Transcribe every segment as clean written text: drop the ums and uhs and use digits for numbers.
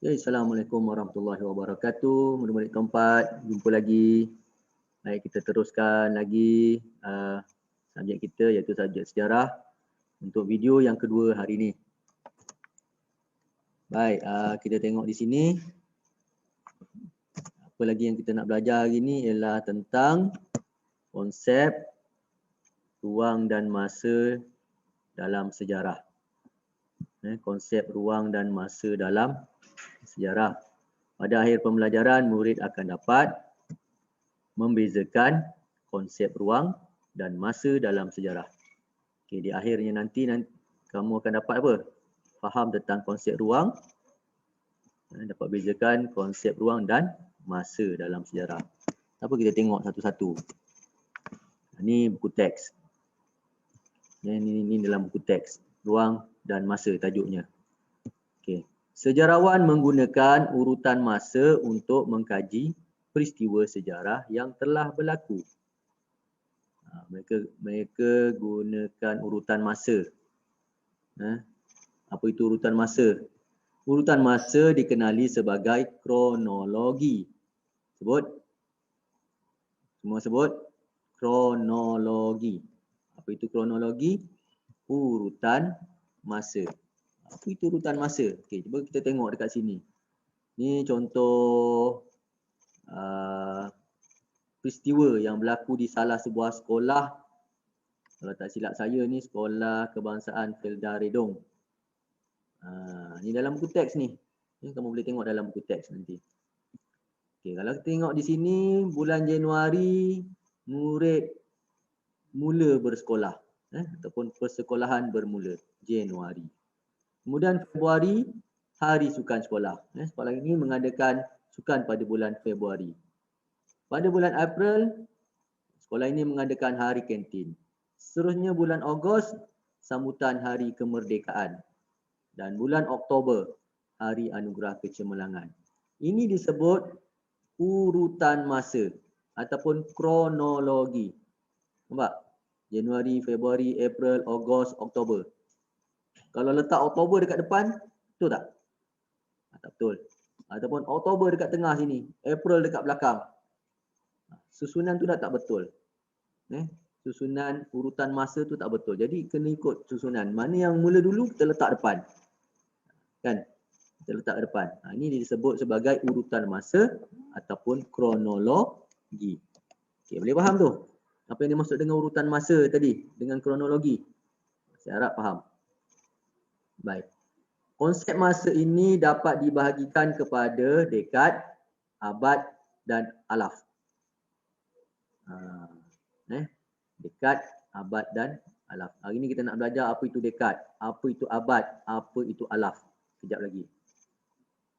Okay, Assalamualaikum warahmatullahi wabarakatuh. Murid-murid keempat, jumpa lagi. Baik, kita teruskan lagi subjek kita iaitu subjek sejarah untuk video yang kedua hari ini. Baik, kita tengok di sini. Apa lagi yang kita nak belajar hari ini ialah tentang konsep ruang dan masa dalam sejarah. Konsep ruang dan masa dalam sejarah. Pada akhir pembelajaran, murid akan dapat membezakan konsep ruang dan masa dalam sejarah. Okay, di akhirnya nanti kamu akan dapat apa? Faham tentang konsep ruang, dapat bezakan konsep ruang dan masa dalam sejarah. Apa kita tengok satu-satu. Ini buku teks. Ini dalam buku teks. Ruang dan masa tajuknya. Okay. Sejarawan menggunakan urutan masa untuk mengkaji peristiwa sejarah yang telah berlaku. Mereka gunakan urutan masa. Apa itu urutan masa? Urutan masa dikenali sebagai kronologi. Semua sebut kronologi. Apa itu kronologi? Urutan masa. Apa itu urutan masa? Okey, cuba kita tengok dekat sini. Ini contoh peristiwa yang berlaku di salah sebuah sekolah. Kalau tak silap saya ni Sekolah Kebangsaan Felda Redong. Ni dalam buku teks ni. Kamu boleh tengok dalam buku teks nanti. Okey, kalau kita tengok di sini bulan Januari murid mula bersekolah ataupun persekolahan bermula Januari. Kemudian Februari hari sukan sekolah. Sekolah ini mengadakan sukan pada bulan Februari. Pada bulan April sekolah ini mengadakan hari kantin. Seterusnya bulan Ogos sambutan hari kemerdekaan. Dan bulan Oktober hari anugerah kecemerlangan. Ini disebut urutan masa ataupun kronologi. Nampak? Januari, Februari, April, Ogos, Oktober. Kalau letak Oktober dekat depan, betul tak? Tak betul. Ataupun Oktober dekat tengah sini, April dekat belakang. Susunan tu dah tak betul. Susunan urutan masa tu tak betul. Jadi kena ikut susunan. Mana yang mula dulu kita letak depan. Kan? Kita letak depan. Ini disebut sebagai urutan masa ataupun kronologi. Okay, boleh faham tu? Apa yang dimaksud dengan urutan masa tadi? Dengan kronologi? Saya harap faham. Baik. Konsep masa ini dapat dibahagikan kepada dekad, abad dan alaf. Dekad, abad dan alaf. Hari ini kita nak belajar apa itu dekad, apa itu abad, apa itu alaf. Sekejap lagi.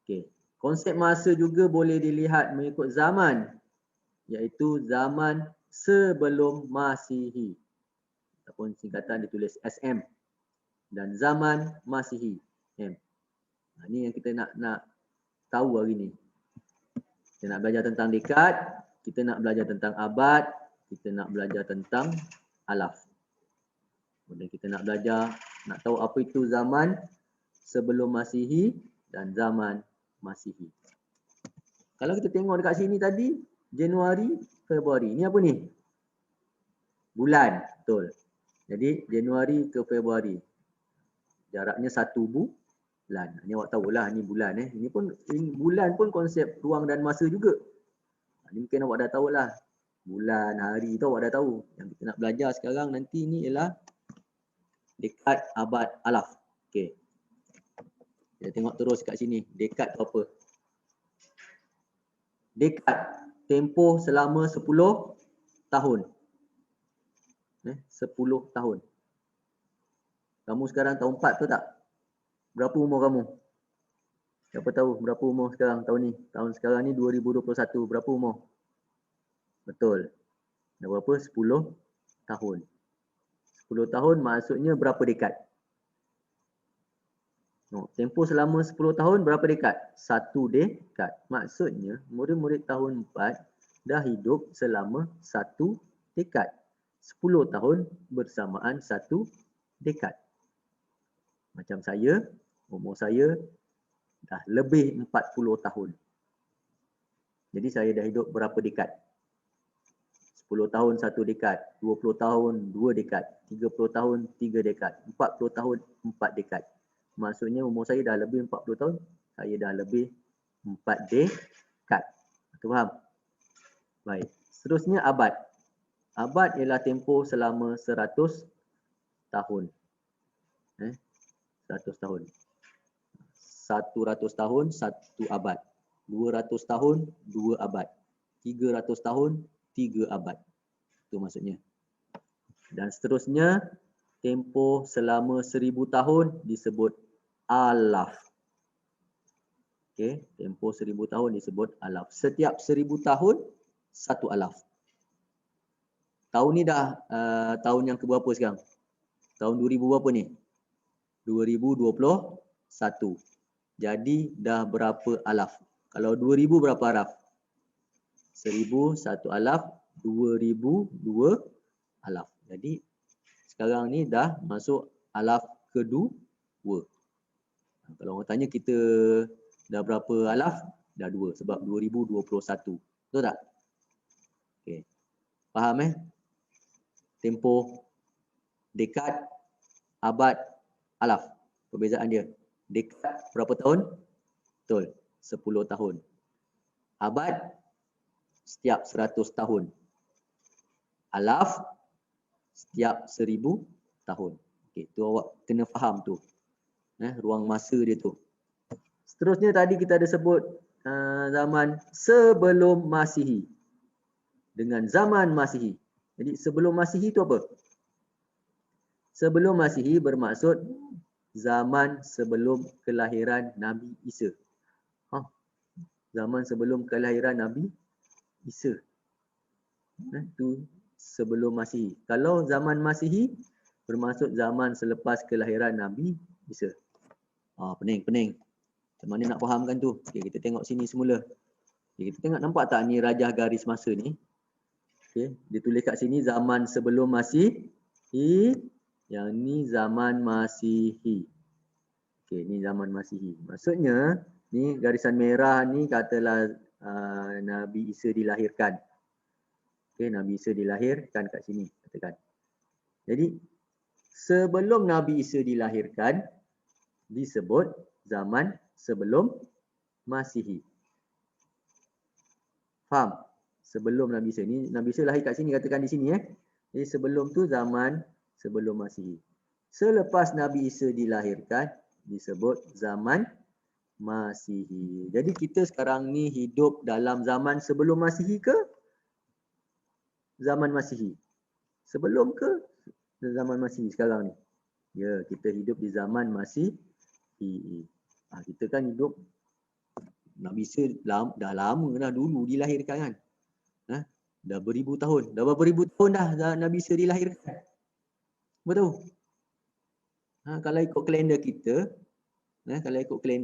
Okey. Konsep masa juga boleh dilihat mengikut zaman, iaitu zaman sebelum Masihi. Ataupun singkatan ditulis SM. Dan zaman Masihi. Ini yang kita nak tahu hari ni. Kita nak belajar tentang dekad, kita nak belajar tentang abad, kita nak belajar tentang alaf. Kemudian kita nak belajar, nak tahu apa itu zaman sebelum Masihi dan zaman Masihi. Kalau kita tengok dekat sini tadi, Januari, Februari. Ini apa ni? Bulan, betul. Jadi Januari ke Februari. Jaraknya 1 bulan. Ini awak tahulah ni bulan Ini pun bulan pun konsep ruang dan masa juga. Ini mungkin awak dah tahulah. Bulan, hari tu awak dah tahu. Yang kita nak belajar sekarang nanti ni ialah dekad, abad, alaf. Okey. Kita tengok terus kat sini. Dekad tu apa? Dekad tempoh selama 10 tahun. 10 tahun. Kamu sekarang tahun 4 tu tak? Berapa umur kamu? Siapa tahu berapa umur sekarang tahun ni? Tahun sekarang ni 2021. Berapa umur? Betul. Dah berapa? 10 tahun. 10 tahun maksudnya berapa dekad? Tempoh selama 10 tahun berapa dekad? 1 dekad. Maksudnya murid-murid tahun 4 dah hidup selama 1 dekad. 10 tahun bersamaan 1 dekad. Macam saya, umur saya Dah lebih 40 tahun. Jadi saya dah hidup berapa dekad? 10 tahun 1 dekad, 20 tahun 2 dekad, 30 tahun 3 dekad, 40 tahun 4 dekad. Maksudnya umur saya dah lebih 40 tahun, saya dah lebih 4 dekad. Tu faham? Baik. Seterusnya abad. Abad ialah tempoh selama 100 tahun. 100 tahun. 100 tahun 1 abad. 200 tahun 2 abad. 300 tahun 3 abad. Itu maksudnya. Dan seterusnya tempoh selama 1000 tahun disebut alaf. Okey, tempoh 1000 tahun disebut alaf. Setiap 1000 tahun 1 alaf. Tahun ni dah tahun yang keberapa sekarang? Tahun 2000 berapa ni? 2021. Jadi dah berapa alaf? Kalau 2000 berapa alaf? 1000 1 alaf, 2000 2 alaf. Jadi sekarang ni dah masuk alaf kedua. Kalau orang tanya kita dah berapa alaf? Dah 2 sebab 2021. Betul tak? Okey. Faham Tempoh dekad, abad, alaf. Perbezaan dia. Dekad berapa tahun? Betul. 10 tahun. Abad setiap 100 tahun. Alaf setiap 1000 tahun. Okey, tu awak kena faham tu. Ruang masa dia tu. Seterusnya tadi kita ada sebut zaman sebelum Masihi dengan zaman Masihi. Jadi sebelum Masihi tu apa? Sebelum Masihi bermaksud zaman sebelum kelahiran Nabi Isa. Zaman sebelum kelahiran Nabi Isa. Itu sebelum Masihi. Kalau zaman Masihi bermaksud zaman selepas kelahiran Nabi Isa. Pening. Macam mana nak fahamkan tu? Okay, kita tengok sini semula. Okay, kita tengok nampak tak ni rajah garis masa ni? Okay, dia tulis kat sini zaman sebelum Masihi. Yang ni zaman Masihi. Okay, ni zaman Masihi. Maksudnya ni garisan merah ni katalah Nabi Isa dilahirkan. Okay, Nabi Isa dilahirkan kat sini katakan. Jadi sebelum Nabi Isa dilahirkan disebut zaman sebelum Masihi. Faham? Sebelum Nabi Isa ni, Nabi Isa lahir kat sini katakan di sini Jadi sebelum tu zaman sebelum Masihi. Selepas Nabi Isa dilahirkan disebut zaman Masihi. Jadi kita sekarang ni hidup dalam zaman sebelum Masihi ke zaman Masihi? Sebelum ke zaman Masihi sekarang ni? Ya, kita hidup di zaman Masihi. Kita kan hidup Nabi Isa dah lama dah dulu dilahirkan kan. Dah beribu tahun. Dah berapa ribu tahun dah Nabi Isa dilahirkan. Betul? Kalau ikut kalender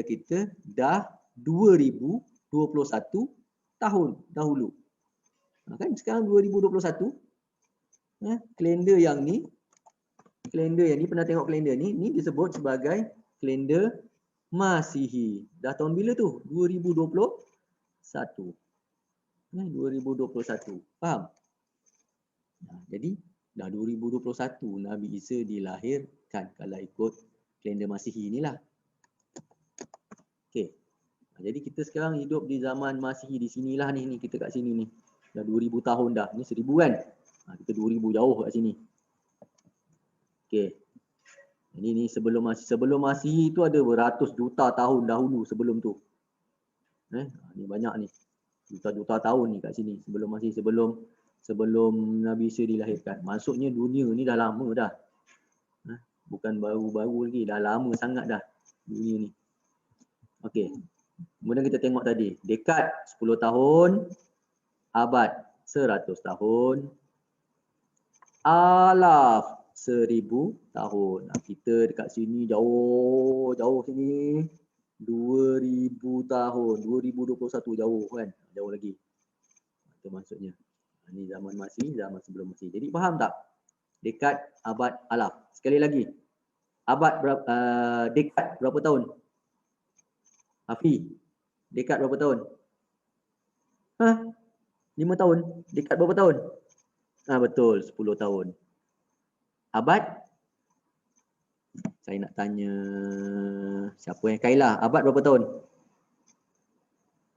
kita, dah 2021 tahun dahulu. Kan sekarang 2021. Kalender yang ni pernah tengok kalender ni disebut sebagai kalender Masihi. Dah tahun bila tu? 2021. 2021. Faham? Jadi dah 2021 Nabi Isa dilahirkan kalau ikut kalender Masihi inilah. Okey. Jadi kita sekarang hidup di zaman Masihi di sinilah ni kita kat sini ni. Dah 2000 tahun dah. Ni 1000 kan? Kita 2000 jauh kat sini. Okey. Jadi ni sebelum Masihi tu ada beratus juta tahun dahulu sebelum tu. Ni banyak ni. Juta-juta tahun ni kat sini sebelum Masihi, sebelum Nabi Isa dilahirkan. Maksudnya dunia ni dah lama dah. Bukan baru-baru lagi, dah lama sangat dah dunia ni. Okey. Kemudian kita tengok tadi, dekad 10 tahun, abad 100 tahun, alaf 1000 tahun. Kita dekat sini jauh sini 2000 tahun, 2021 jauh kan? Jauh lagi. Itu maksudnya. Ini zaman Masihi, zaman sebelum Masihi. Jadi faham tak? Dekad, abad, alaf. Sekali lagi. Abad berapa dekad berapa tahun? Hafi, dekad berapa tahun? Hah? 5 tahun? Dekad berapa tahun? Betul, 10 tahun. Abad? Saya nak tanya siapa yang Kailah, abad berapa tahun?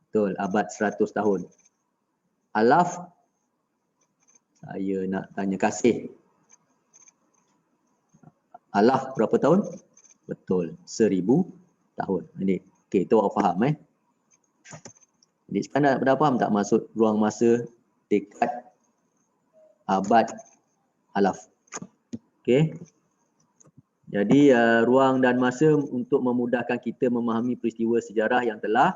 Betul, abad 100 tahun. Alaf? Saya nak tanya Kasih. Alaf berapa tahun? Betul, 1000 tahun. Ini, okey, itu awak faham Jadi sekarang dah faham tak maksud ruang masa, dekad, abad, alaf. Okey. Jadi ruang dan masa untuk memudahkan kita memahami peristiwa sejarah yang telah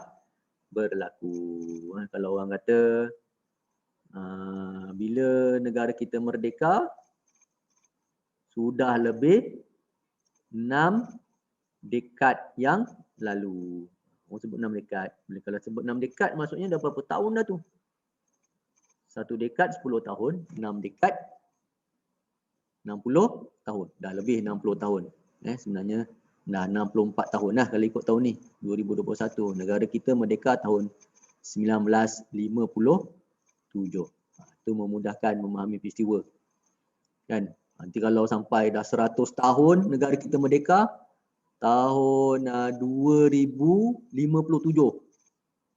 berlaku. Kalau orang kata bila negara kita merdeka, sudah lebih 6 dekad yang lalu. Orang sebut 6 dekad. Kalau sebut 6 dekad maksudnya dah berapa tahun dah tu? 1 dekad 10 tahun, 6 dekad 60 tahun. Dah lebih 60 tahun. Sebenarnya dah 64 tahun lah kalau ikut tahun ni, 2021. Negara kita merdeka tahun 1957. Itu memudahkan memahami peristiwa. Kan? Nanti kalau sampai dah 100 tahun negara kita merdeka, tahun 2057.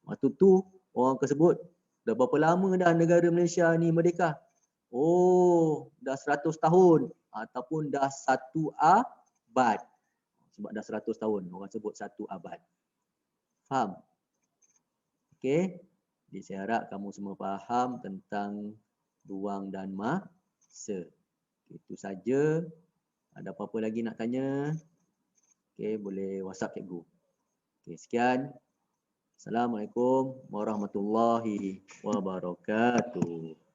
Waktu tu orang akan sebut, dah berapa lama dah negara Malaysia ni merdeka? Oh, dah 100 tahun ataupun dah 1 abad. Sebab dah 100 tahun, orang sebut 1 abad. Faham? Okey. Jadi saya harap kamu semua faham tentang ruang dan masa. Itu saja. Ada apa-apa lagi nak tanya? Okey, boleh WhatsApp cikgu. Okey, sekian. Assalamualaikum warahmatullahi wabarakatuh.